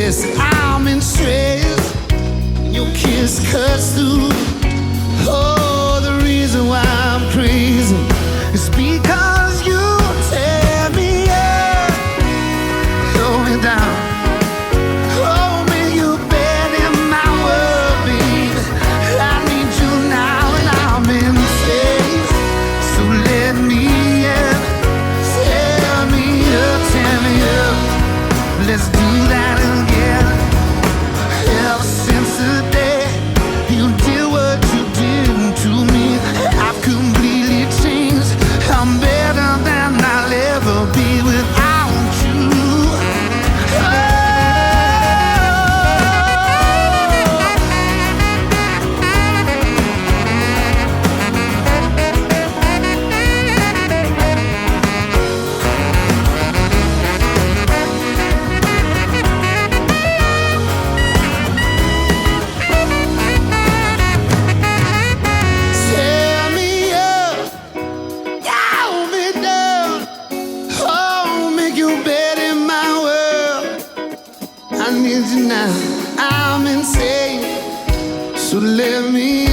yes, I'm in stress. Your kiss cuts through. Oh, the reason why I'm crazy is because you tear me up, hold me down. Oh, make you bed in my world, baby. I need you now and I'm in phase. So let me in, tear me up. Let's do that again. Ever since the day you did what you did to me, I've completely changed. I'm better than I'll ever be without you. Tear me up, hold me down. Oh, make you bed in my world. I need you now, I'm insane. So let me